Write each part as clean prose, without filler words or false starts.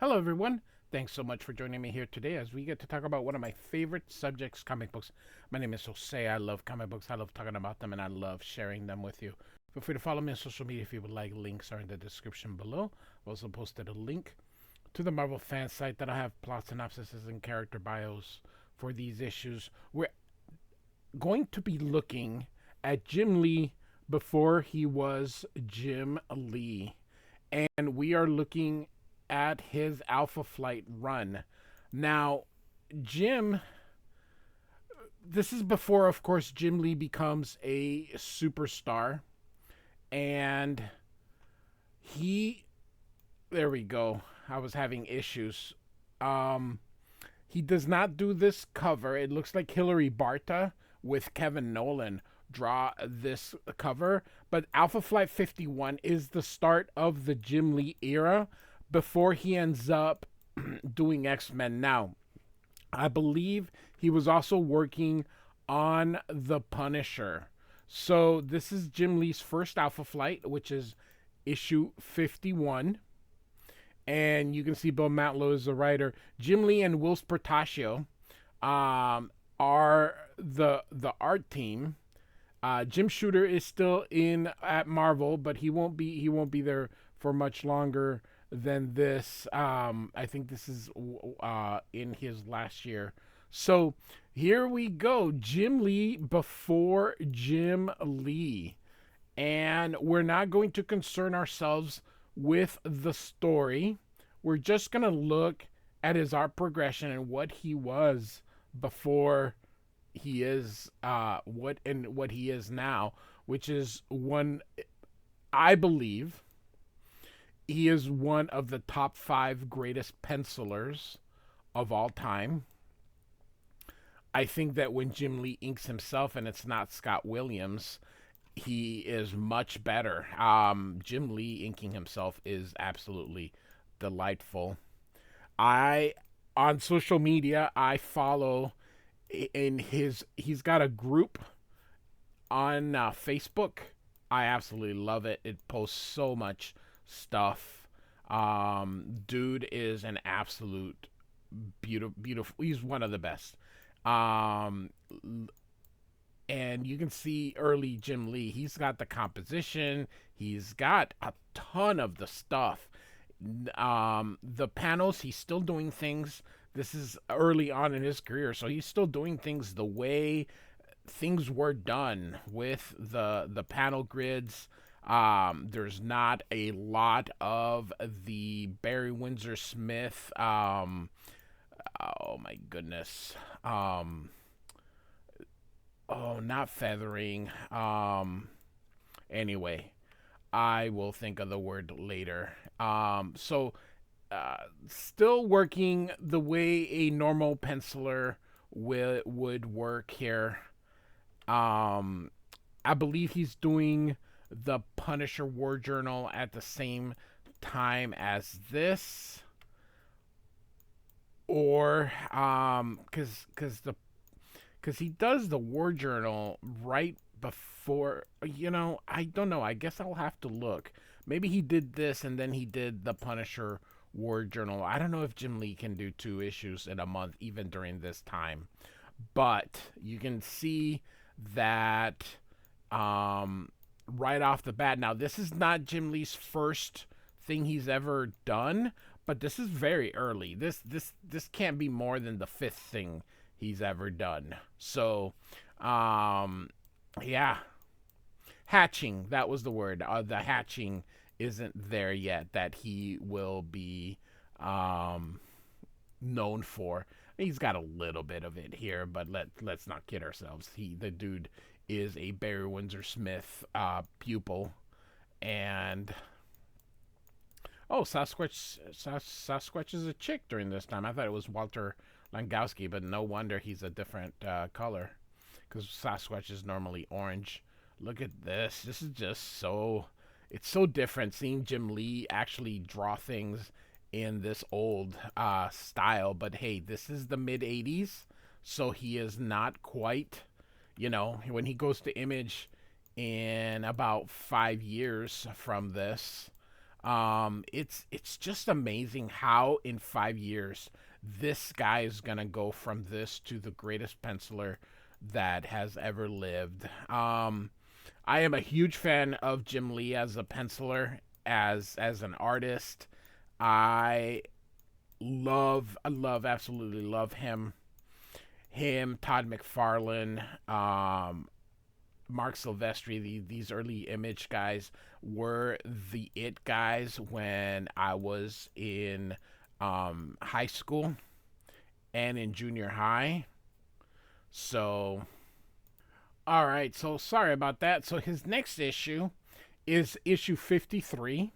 Hello, everyone. Thanks so much for joining me here today as we get to talk about one of my favorite subjects, comic books. My name is Jose. I love comic books. I love talking about them, and I love sharing them with you. Feel free to follow me on social media if you would like. Links are in the description below. I've also posted a link to the Marvel fan site that I have plot synopsises and character bios for these issues. We're going to be looking at Jim Lee before he was Jim Lee, and we are looking at his Alpha Flight run. Now, Jim, this is before, of course, Jim Lee becomes a superstar, and he, there we go. I was having issues. Um, he does not do this cover. It looks like Hilary Barta with Kevin Nolan draw this cover, but Alpha Flight 51 is the start of the Jim Lee era before he ends up doing X-Men. Now, I believe he was also working on The Punisher. So, this is Jim Lee's first Alpha Flight, which is issue 51. And you can see Bill Mantlo is the writer. Jim Lee and Will Portacio are the art team. Jim Shooter is still in at Marvel, but he won't be there for much longer than this. I think this is in his last year. So here we go, Jim Lee before Jim Lee, and we're not going to concern ourselves with the story. We're just gonna look at his art progression and what he was before he is what he is now, which is one, I believe he is one of the top 5 greatest pencilers of all time. I think that when Jim Lee inks himself and it's not Scott Williams, he is much better. Jim Lee inking himself is absolutely delightful. I On social media I follow in he's got a group on Facebook. I absolutely love it. It posts so much stuff. Dude is an absolute beautiful. He's one of the best. Um, and you can see early Jim Lee. He's got the composition. He's got a ton of the stuff. The panels. He's still doing things. This is early on in his career, so he's still doing things the way things were done with the panel grids. There's not a lot of the Barry Windsor Smith. Oh my goodness. Oh, not feathering. Anyway, I will think of the word later. Still working the way a normal penciler would work here. Um, I believe he's doing the Punisher War Journal at the same time as this, or because he does the War Journal right before. I don't know. I guess I'll have to look. Maybe he did this and then he did the Punisher War Journal. I don't know if Jim Lee can do 2 issues in a month even during this time, but you can see that right off the bat. Now, this is not Jim Lee's first thing he's ever done, but this is very early. This can't be more than the 5th thing he's ever done. So, yeah, hatching. That was the word. The hatching isn't there yet that he will be um, known for. He's got a little bit of it here, but let's not kid ourselves. The dude is a Barry Windsor Smith pupil, and oh, Sasquatch is a chick during this time. I thought it was Walter Langowski, but no wonder he's a different color, because Sasquatch is normally orange. Look at this. This is just so. It's so different seeing Jim Lee actually draw things in this old style. But hey, this is the mid 80s, so he is not quite, when he goes to Image in about 5 years from this, It's just amazing how in 5 years this guy is gonna go from this to the greatest penciler that has ever lived. I am a huge fan of Jim Lee as a penciler, as an artist. I absolutely love him. Him, Todd McFarlane, Mark Silvestri, these early Image guys were the it guys when I was in high school and in junior high. So, all right. So sorry about that. So his next issue is issue 53.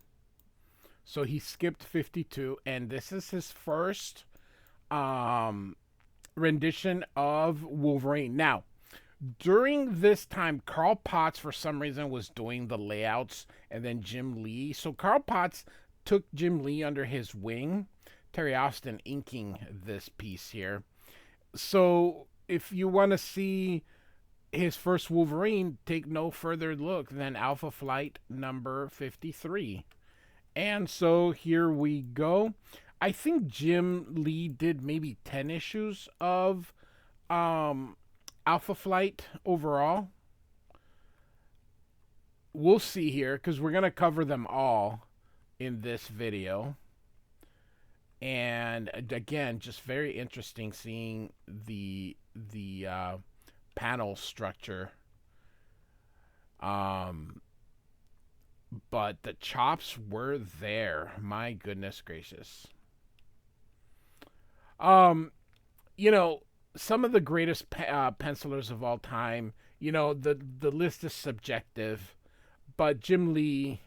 So he skipped 52, and this is his first um, rendition of Wolverine. Now, during this time, Carl Potts, for some reason, was doing the layouts, and then Jim Lee. So Carl Potts took Jim Lee under his wing, Terry Austin inking this piece here. So if you want to see his first Wolverine, take no further look than Alpha Flight number 53. And so here we go. I think Jim Lee did maybe 10 issues of um, Alpha Flight overall. We'll see here because we're going to cover them all in this video. And again, just very interesting seeing the panel structure. But the chops were there. My goodness gracious. You know, some of the greatest pencilers of all time. You know, the list is subjective, but Jim Lee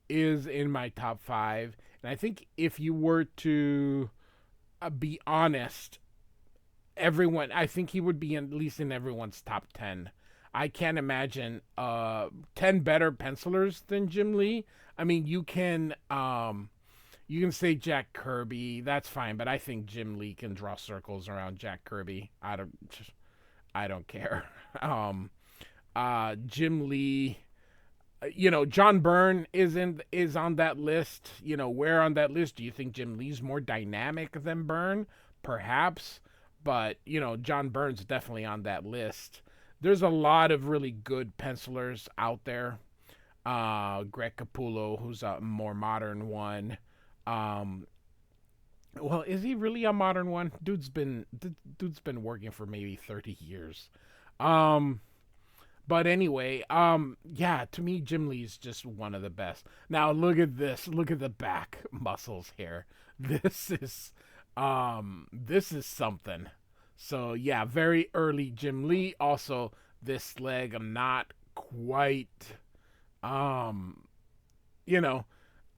is in my top five. And I think if you were to be honest, I think he would be at least in everyone's top 10. I can't imagine 10 better pencilers than Jim Lee. I mean, you can say Jack Kirby, that's fine, but I think Jim Lee can draw circles around Jack Kirby. I don't care. Jim Lee, John Byrne is on that list. Where on that list do you think Jim Lee's more dynamic than Byrne? Perhaps, but John Byrne's definitely on that list. There's a lot of really good pencilers out there. Greg Capullo, who's a more modern one. Well, is he really a modern one? Dude's been working for maybe 30 years. But anyway, yeah, to me, Jim Lee's just one of the best. Now look at this. Look at the back muscles here. This is something. So yeah, very early Jim Lee. Also, this leg, I'm not quite, you know,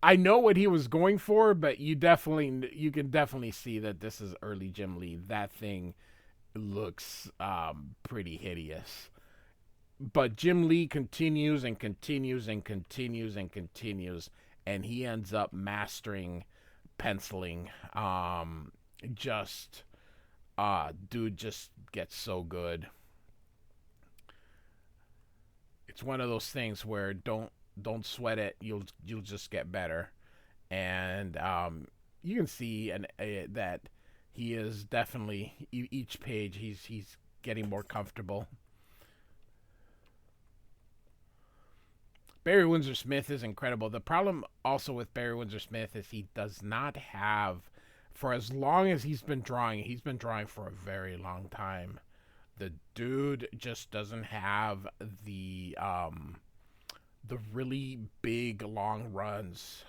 I know what he was going for, but you can definitely see that this is early Jim Lee. That thing looks pretty hideous. But Jim Lee continues and continues and continues and continues, and he ends up mastering penciling. Just dude just gets so good. It's one of those things where don't sweat it. You'll just get better, and you can see that he is definitely each page he's getting more comfortable. Barry Windsor Smith is incredible. The problem also with Barry Windsor Smith is he does not have, for as long as he's been drawing for a very long time. The dude just doesn't have the really big long runs.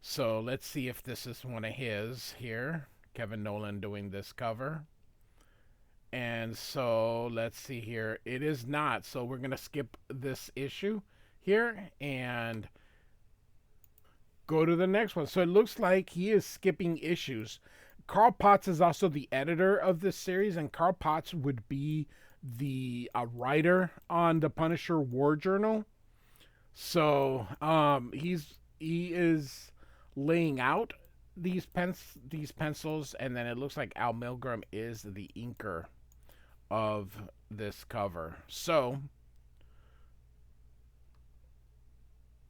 So let's see if this is one of his here. Kevin Nolan doing this cover. And so let's see here. It is not. So we're going to skip this issue here and go to the next one. So it looks like he is skipping issues. Carl Potts is also the editor of this series, and Carl Potts would be the writer on the Punisher War Journal. So he is laying out these pencils, and then it looks like Al Milgrom is the inker of this cover. So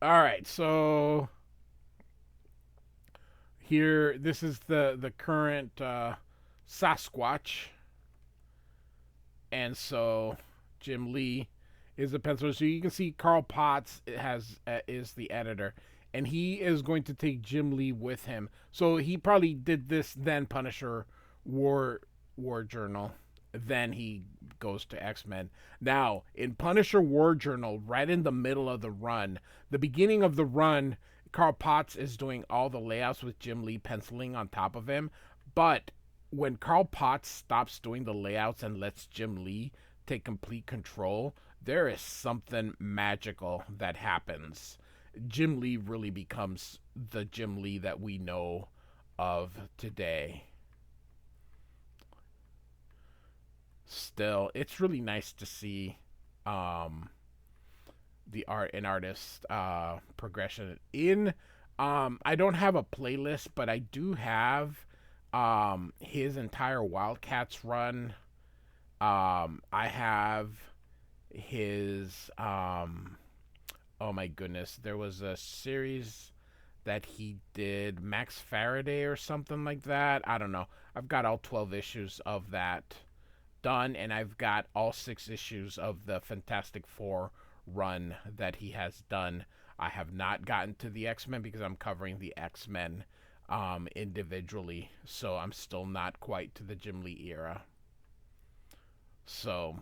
All right, so here, this is the current Sasquatch, and so Jim Lee is the penciler. So you can see Carl Potts has is the editor, and he is going to take Jim Lee with him. So he probably did this then Punisher War War Journal. Then he goes to X Men. Now in Punisher War Journal, right in the middle of the run, the beginning of the run, Carl Potts is doing all the layouts with Jim Lee penciling on top of him. But when Carl Potts stops doing the layouts and lets Jim Lee take complete control, there is something magical that happens. Jim Lee really becomes the Jim Lee that we know of today. Still, it's really nice to see um, the art and artist progression in. I don't have a playlist, but I do have his entire Wildcats run. I have his oh my goodness, there was a series that he did, Max Faraday or something like that. I don't know. I've got all 12 issues of that done, and I've got all 6 issues of the Fantastic Four run that he has done. I have not gotten to the X Men because I'm covering the X Men individually, so I'm still not quite to the Jim Lee era. So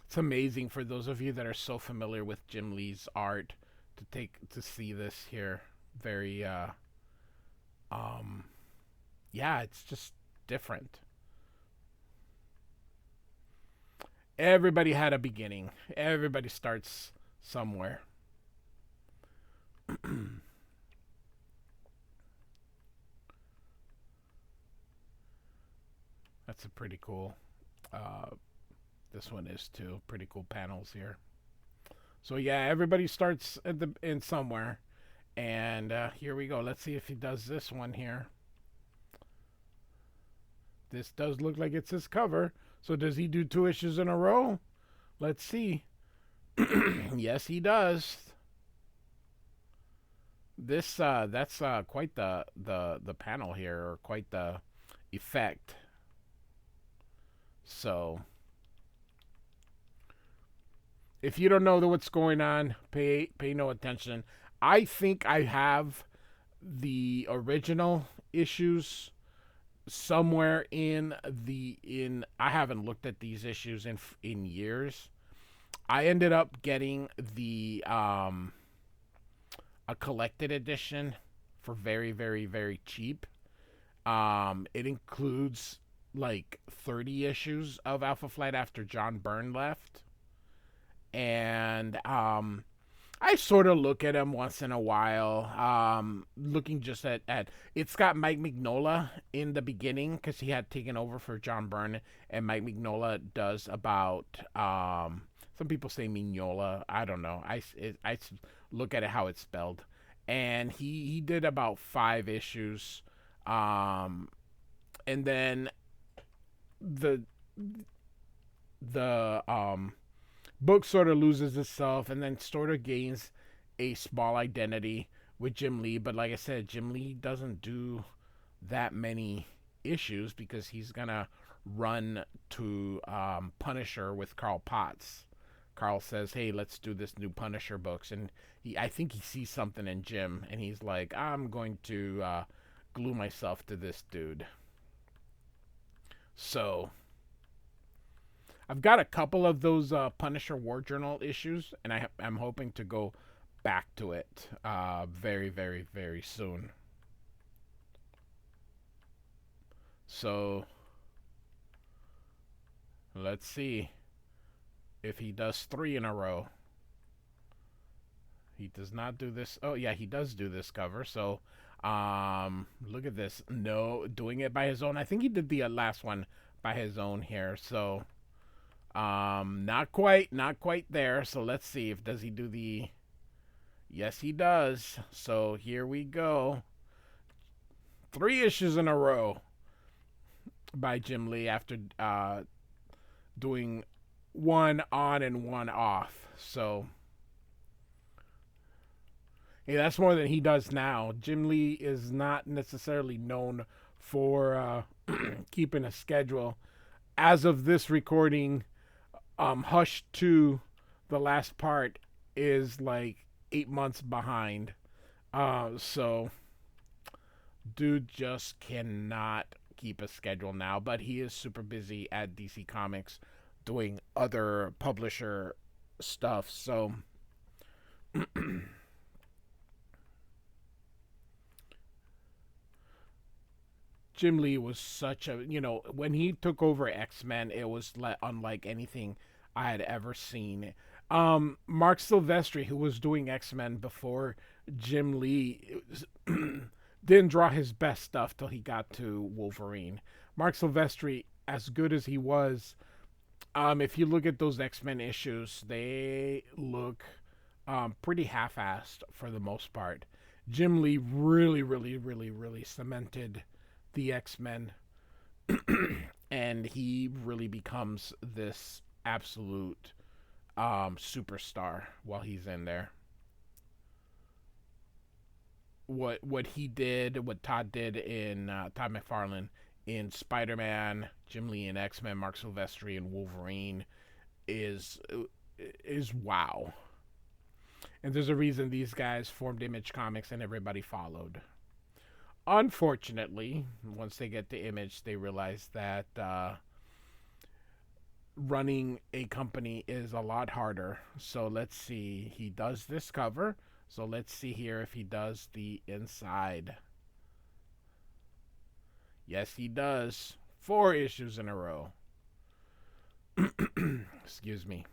it's amazing for those of you that are so familiar with Jim Lee's art to see this here. Very um yeah, it's just different. Everybody had a beginning. Everybody starts somewhere. That's a pretty cool. Uh, this one is too. Pretty cool panels here. So yeah, everybody starts at the in somewhere, and here we go. Let's see if he does this one here. This does look like it's his cover. So does he do 2 issues in a row? Let's see. Yes, he does. This that's quite the panel here, or quite the effect. So if you don't know what's going on, pay no attention. I think I have the original issues somewhere in I haven't looked at these issues in years. I ended up getting the a collected edition for very very cheap. It includes like 30 issues of Alpha Flight after John Byrne left, and I sort of look at him once in a while. Looking just at it's got Mike Mignola in the beginning because he had taken over for John Byrne, and Mike Mignola does about some people say Mignola. I don't know. I look at it how it's spelled, and he did about 5 issues, and then the the book sort of loses itself and then sort of gains a small identity with Jim Lee. But like I said, Jim Lee doesn't do that many issues because he's gonna run to Punisher with Carl Potts. Carl says, "Hey, let's do this new Punisher books," and I think he sees something in Jim, and he's like, "I'm going to glue myself to this dude." So I've got a couple of those Punisher War Journal issues, and I'm hoping to go back to it very soon. So let's see if he does 3 in a row. He does not do this. Oh yeah, he does do this cover. So look at this. No, doing it by his own. I think he did the last one by his own here. So not quite there. So let's see if does he do the. Yes, he does. So here we go. 3 issues in a row by Jim Lee after doing one on and one off. So yeah, that's more than he does now. Jim Lee is not necessarily known for keeping a schedule. As of this recording, Hush 2, the last part, is like 8 months behind. So dude just cannot keep a schedule now, but he is super busy at DC Comics doing other publisher stuff. So Jim Lee was such a, when he took over X-Men, it was unlike anything I had ever seen. Mark Silvestri, who was doing X-Men before Jim Lee, didn't draw his best stuff till he got to Wolverine. Mark Silvestri, as good as he was, if you look at those X-Men issues, they look pretty half-assed for the most part. Jim Lee really, really, really, really cemented the X-Men, and he really becomes this absolute superstar while he's in there. What he did, what Todd did in Todd McFarlane in Spider-Man, Jim Lee in X-Men, Mark Silvestri in Wolverine is wow. And there's a reason these guys formed Image Comics and everybody followed. Unfortunately, once they get to Image, they realize that running a company is a lot harder. So let's see. He does this cover. So let's see here if he does the inside. Yes, he does. 4 issues in a row. Excuse me.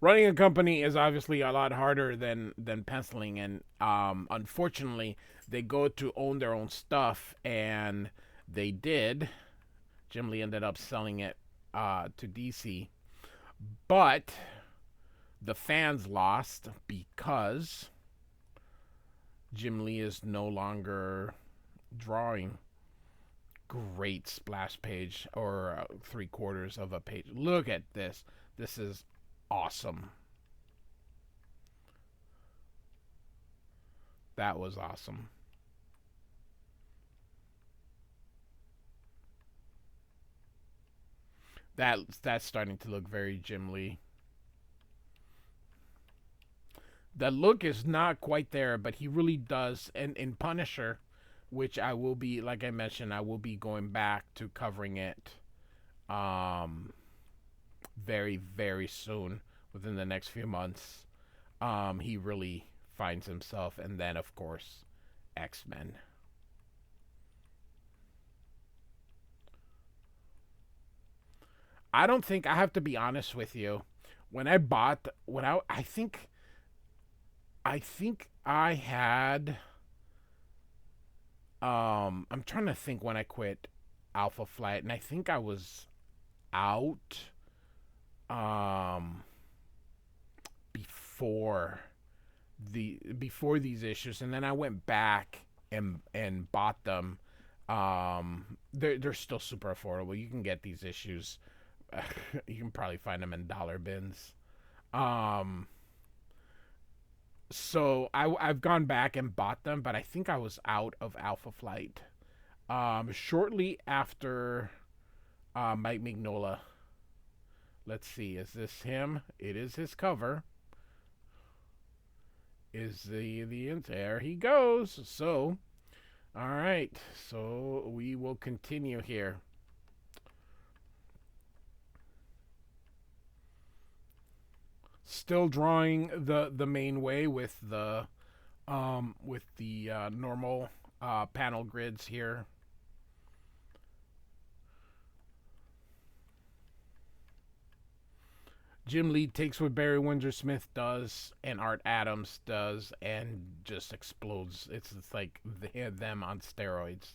Running a company is obviously a lot harder than penciling, and unfortunately, they go to own their own stuff, and they did. Jim Lee ended up selling it to DC, but the fans lost because Jim Lee is no longer drawing great splash page or 3/4 of a page. Look at this. This is awesome. That was awesome. That's starting to look very Jim Lee. The look is not quite there, but he really does. And in Punisher, which I will be, like I mentioned, I will be going back to covering it very, very soon, within the next few months. He really finds himself. And then, of course, X-Men. I don't think, I have to be honest with you. When I bought, I think I had, I'm trying to think when I quit Alpha Flight, and I think I was out um before before these issues, and then I went back and bought them. They're still super affordable. You can get these issues. You can probably find them in dollar bins. Um, so I've gone back and bought them, but I think I was out of Alpha Flight. Shortly after Mike Mignola. Let's see, is this him? It is his cover. Is there he goes. So, all right. So we will continue here. Still drawing the main way with the normal panel grids here. Jim Lee takes what Barry Windsor Smith does and Art Adams does and just explodes. It's like them on steroids.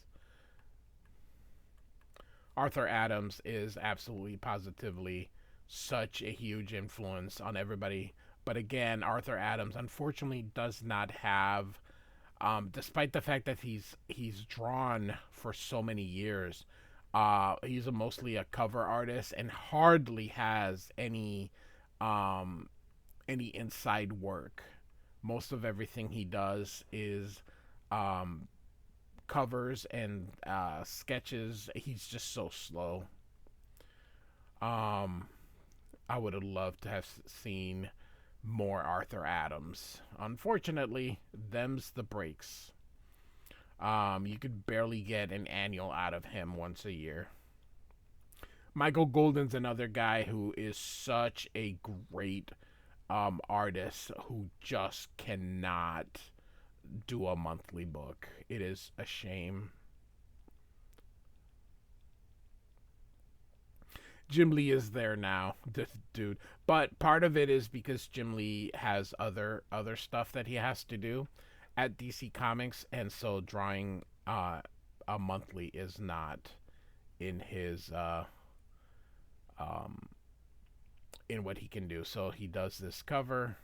Arthur Adams is absolutely positively such a huge influence on everybody. But again, Arthur Adams unfortunately does not have, despite the fact that he's drawn for so many years, He's mostly a cover artist and hardly has um, any inside work. Most of everything he does is um, covers and sketches. He's just so slow. Um, I would have loved to have seen more Arthur Adams. Unfortunately, them's the breaks. You could barely get an annual out of him once a year. Michael Golden's another guy who is such a great artist who just cannot do a monthly book. It is a shame. Jim Lee is there now, this dude. But part of it is because Jim Lee has other stuff that he has to do at DC Comics, and so drawing a monthly is not in his um in what he can do. So he does this cover,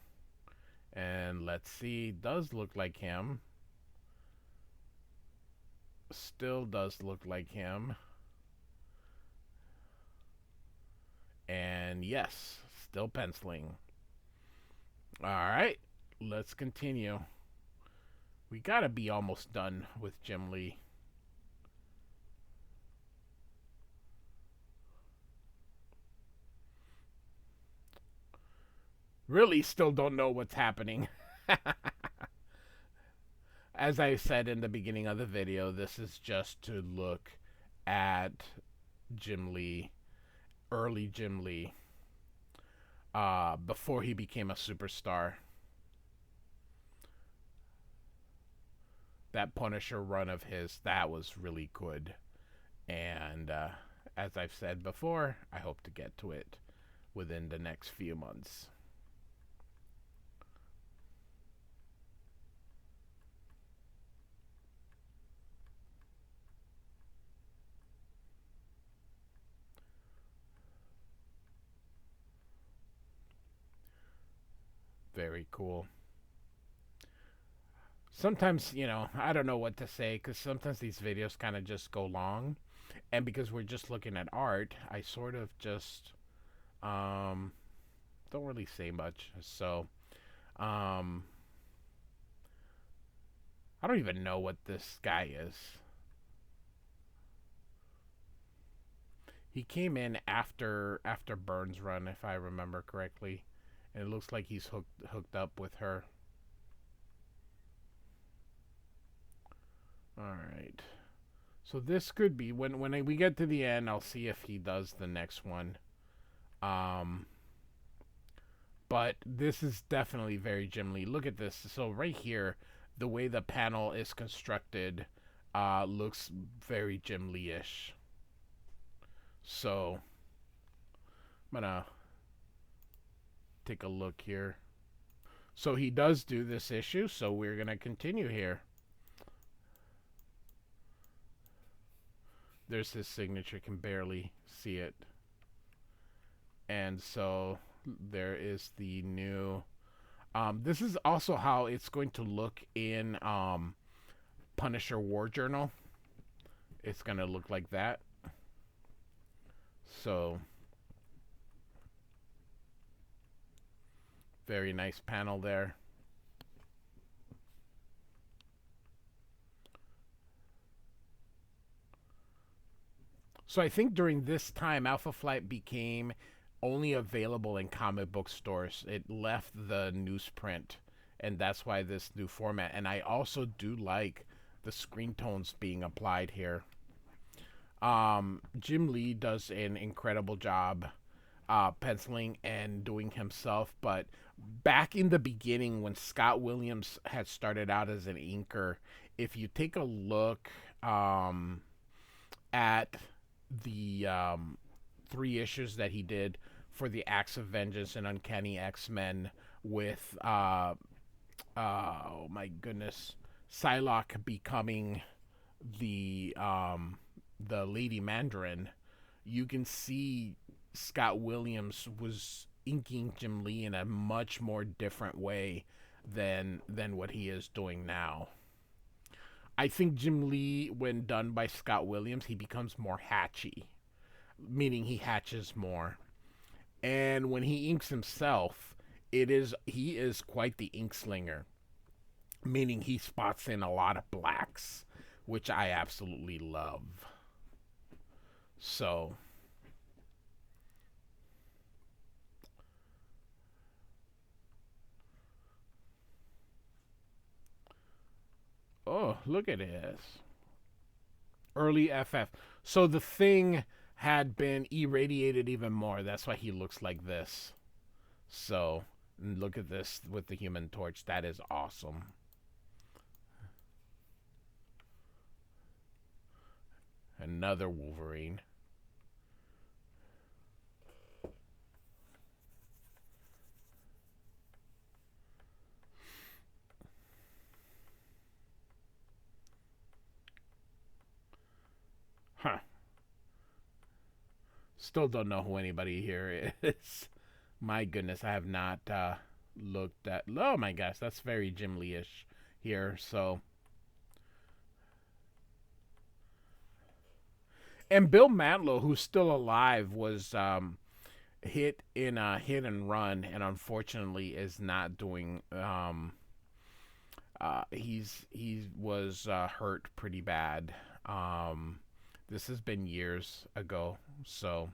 and let's see, does look like him. Still does look like him. And yes, still penciling. All right, let's continue. We gotta be almost done with Jim Lee. Really still don't know what's happening. As I said in the beginning of the video, this is just to look at Jim Lee, early Jim Lee, before he became a superstar. That Punisher run of his, that was really good. And as I've said before, I hope to get to it within the next few months. Very cool. Sometimes, I don't know what to say because sometimes these videos kind of just go long. And because we're just looking at art, I sort of just um, don't really say much. So, um, I don't even know what this guy is. He came in after Burns' run, if I remember correctly, and it looks like he's hooked up with her. All right. So this could be when we get to the end. I'll see if he does the next one. Um, but this is definitely very Jim Lee. Look at this. So right here, the way the panel is constructed looks very Jim Lee-ish. So I'm gonna take a look here. So he does do this issue. So we're gonna continue here. There's his signature. Can barely see it. And so there is the new. This is also how it's going to look in Punisher War Journal. It's going to look like that. So, very nice panel there. So I think during this time, Alpha Flight became only available in comic book stores. It left the newsprint, and that's why this new format. And I also do like the screen tones being applied here. Jim Lee does an incredible job penciling and doing himself, but back in the beginning when Scott Williams had started out as an inker, if you take a look at the 3 issues that he did for the Acts of Vengeance and Uncanny X-Men with oh my goodness, Psylocke becoming the Lady Mandarin, you can see Scott Williams was inking Jim Lee in a much more different way than what he is doing now. I think Jim Lee, when done by Scott Williams, he becomes more hatchy, meaning he hatches more. And when he inks himself, he is quite the ink slinger, meaning he spots in a lot of blacks, which I absolutely love. So, oh, look at this. Early FF. So the thing had been irradiated even more. That's why he looks like this. So, look at this with the Human Torch. That is awesome. Another Wolverine. Huh. Still don't know who anybody here is. My goodness, I have not looked at. Oh my gosh, that's very Jim Lee-ish here. So, and Bill Mantlo, who's still alive, was hit in a hit and run, and unfortunately is not doing. He was hurt pretty bad. This has been years ago, so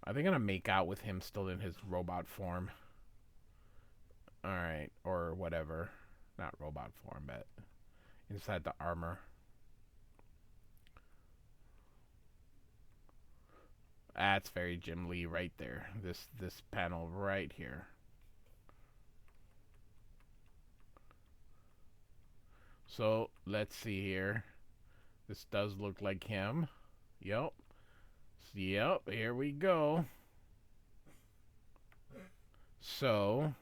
are they gonna make out with him still in his robot form? All right, or whatever, not robot form, but inside the armor. That's very Jim Lee right there. This panel right here. So let's see here. This does look like him. Yep. Yep, here we go. So,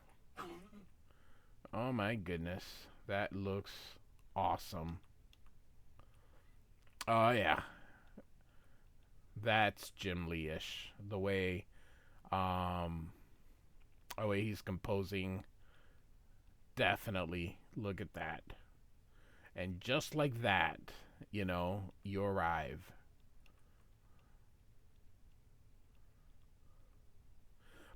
oh my goodness. That looks awesome. Oh yeah. That's Jim Lee-ish. Um the way he's composing, definitely look at that. And just like that, you arrive.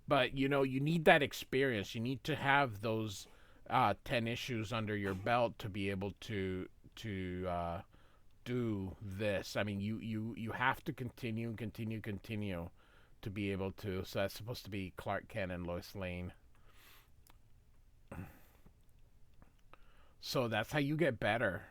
But you need that experience. You need to have those 10 issues under your belt to be able to do this. I mean, you have to continue to be able to. So that's supposed to be Clark Kent and Lois Lane. So that's how you get better,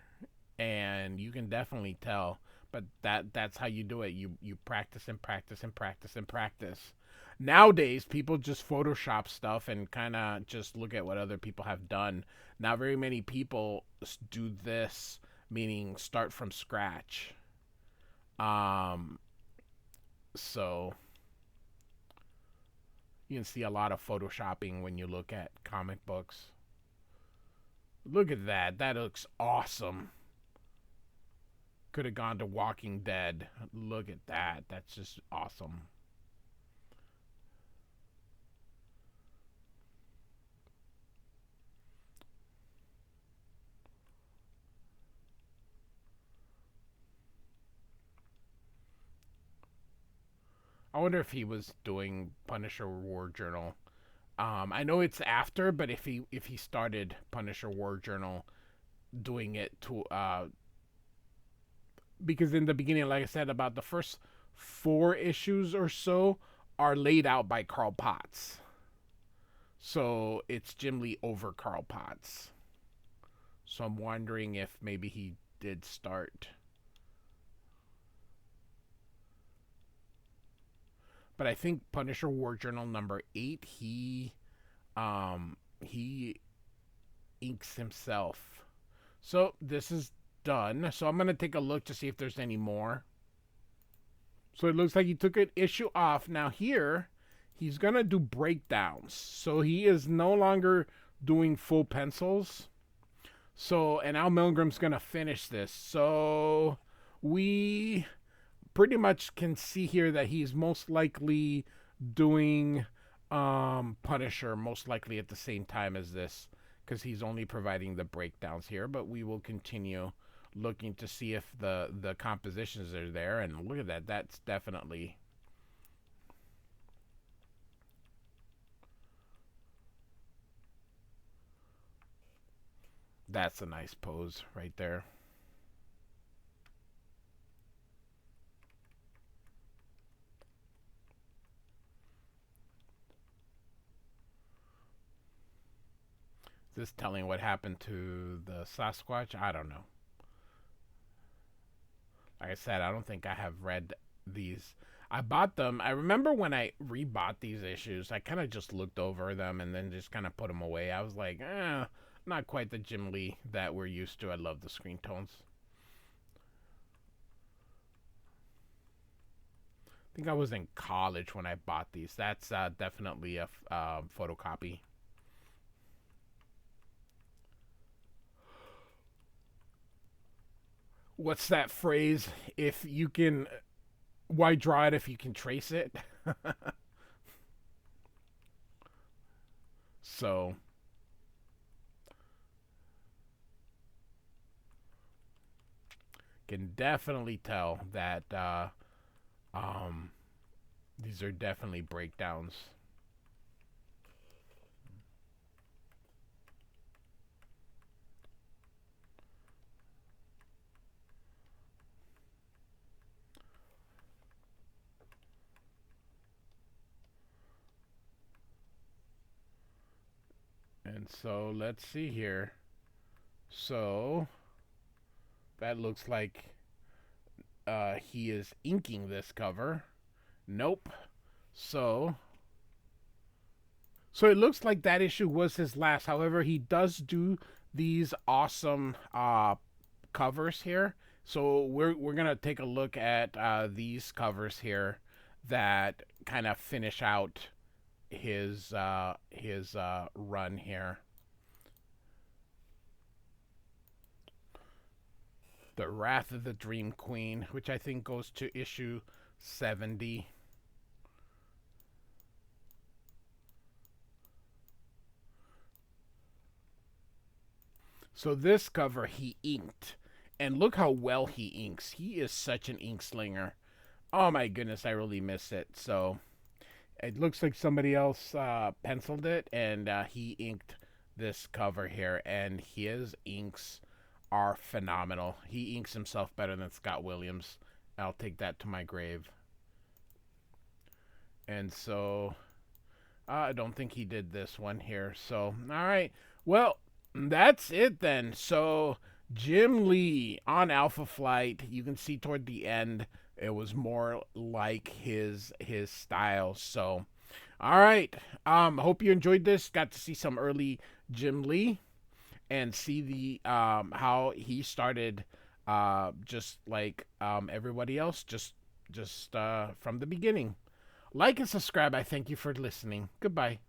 and you can definitely tell. But that's how you do it. You practice and practice and practice and practice. Nowadays, people just Photoshop stuff and kind of just look at what other people have done. Not very many people do this, meaning start from scratch. Um, so you can see a lot of photoshopping when you look at comic books. Look at that. That looks awesome. Could have gone to Walking Dead. Look at that. That's just awesome. I wonder if he was doing Punisher War Journal. I know it's after, but if he started Punisher War Journal doing it to because in the beginning, like I said, about the first 4 issues or so are laid out by Carl Potts. So it's Jim Lee over Carl Potts. So I'm wondering if maybe he did start. But I think Punisher War Journal number 8, he inks himself. So this is done. So I'm gonna take a look to see if there's any more. So it looks like he took an issue off. Now here, he's gonna do breakdowns. So he is no longer doing full pencils. So, and Al Milgram's gonna finish this. So we pretty much can see here that he's most likely doing Punisher most likely at the same time as this, because he's only providing the breakdowns here, but we will continue looking to see if the compositions are there. And look at that. That's definitely... That's a nice pose right there. Is this telling what happened to the Sasquatch? I don't know. Like I said, I don't think I have read these. I bought them. I remember when I rebought these issues, I kind of just looked over them and then just kind of put them away. I was like, not quite the Jim Lee that we're used to. I love the screen tones. I think I was in college when I bought these. That's definitely a photocopy. What's that phrase? If you can, why draw it if you can trace it? So, can definitely tell that um, these are definitely breakdowns. And so let's see here. So that looks like he is inking this cover. Nope. So it looks like that issue was his last. However, he does do these awesome covers here. So we're gonna take a look at these covers here that kind of finish out his run here. The Wrath of the Dream Queen, which I think goes to issue 70. So this cover he inked. And look how well he inks. He is such an ink slinger. Oh my goodness, I really miss it. So it looks like somebody else penciled it, and he inked this cover here. And his inks are phenomenal. He inks himself better than Scott Williams. I'll take that to my grave. And so I don't think he did this one here. So, all right. Well, that's it then. So, Jim Lee on Alpha Flight. You can see toward the end, it was more like his style. So, all right. Hope you enjoyed this. Got to see some early Jim Lee and see the how he started just like everybody else, just from the beginning. Like and subscribe. I thank you for listening. Goodbye.